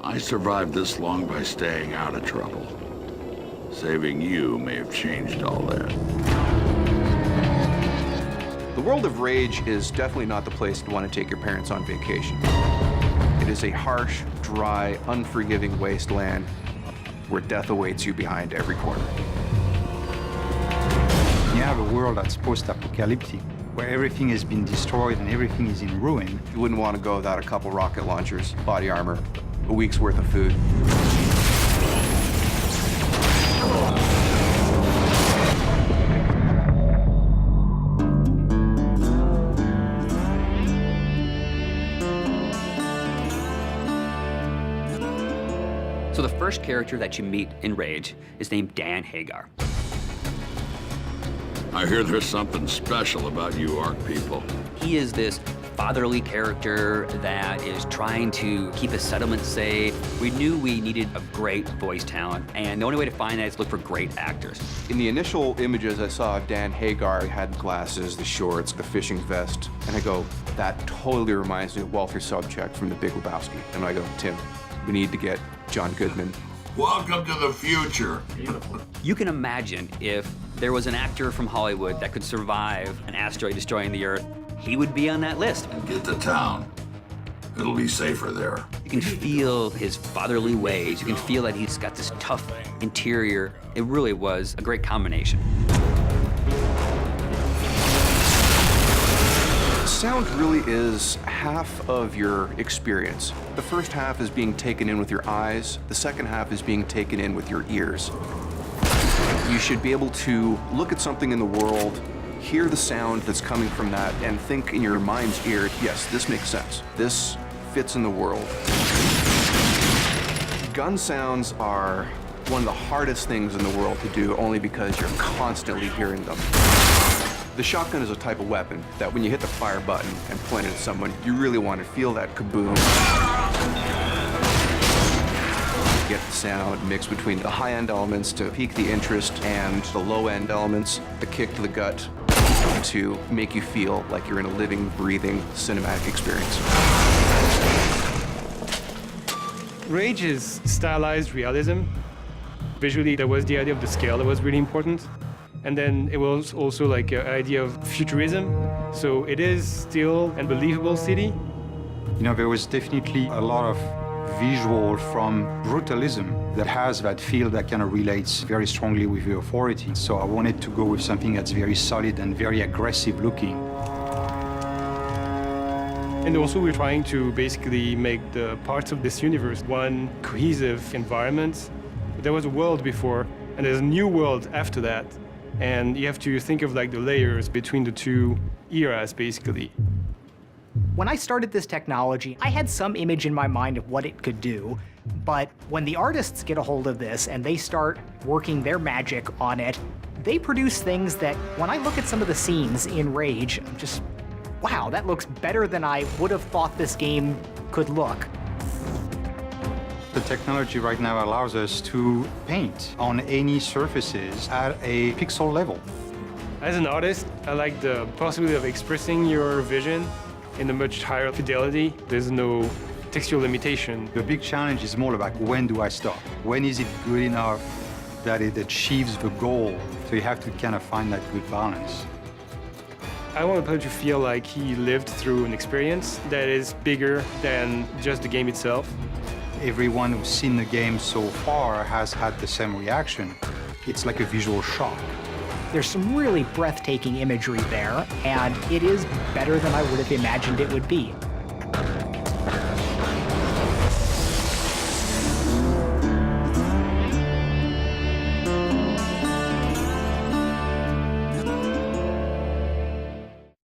I survived this long by staying out of trouble. Saving you may have changed all that. The world of Rage is definitely not the place to want to take your parents on vacation. It is a harsh, dry, unforgiving wasteland where death awaits you behind every corner. You have a world that's post-apocalyptic, where everything has been destroyed and everything is in ruin. You wouldn't want to go without a couple rocket launchers, body armor, a week's worth of food. So the first character that you meet in Rage is named Dan Hagar. I hear there's something special about you Ark people. He is this fatherly character that is trying to keep the settlement safe. We knew we needed a great voice talent, and the only way to find that is look for great actors. In the initial images I saw of Dan Hagar, he had glasses, the shorts, the fishing vest, and I go, that totally reminds me of Walter Sobchak from The Big Lebowski. And I go, Tim, we need to get John Goodman. Welcome to the future. You can imagine if there was an actor from Hollywood that could survive an asteroid destroying the Earth, he would be on that list. Get to town. It'll be safer there. You can feel his fatherly ways. You can feel that he's got this tough interior. It really was a great combination. Sound really is half of your experience. The first half is being taken in with your eyes. The second half is being taken in with your ears. You should be able to look at something in the world, hear the sound that's coming from that, and think in your mind's ear, yes, this makes sense. This fits in the world. Gun sounds are one of the hardest things in the world to do, only because you're constantly hearing them. The shotgun is a type of weapon that when you hit the fire button and point it at someone, you really want to feel that kaboom. Get the sound mixed between the high-end elements to pique the interest and the low-end elements, the kick to the gut, to make you feel like you're in a living, breathing, cinematic experience. Rage is stylized realism. Visually, there was the idea of the scale that was really important. And then it was also like an idea of futurism. So it is still a believable city. You know, there was definitely a lot of visual from brutalism that has that feel that kind of relates very strongly with the authority. So I wanted to go with something that's very solid and very aggressive looking. And also we're trying to basically make the parts of this universe one cohesive environment. There was a world before, and there's a new world after that. And you have to think of like the layers between the two eras, basically. When I started this technology, I had some image in my mind of what it could do, but when the artists get a hold of this and they start working their magic on it, they produce things that, when I look at some of the scenes in Rage, I'm just, wow, that looks better than I would have thought this game could look. The technology right now allows us to paint on any surfaces at a pixel level. As an artist, I like the possibility of expressing your vision in a much higher fidelity. There's no textual limitation. The big challenge is more about when do I stop? When is it good enough that it achieves the goal? So you have to kind of find that good balance. I want the player to feel like he lived through an experience that is bigger than just the game itself. Everyone who's seen the game so far has had the same reaction. It's like a visual shock. There's some really breathtaking imagery there, and it is better than I would have imagined it would be.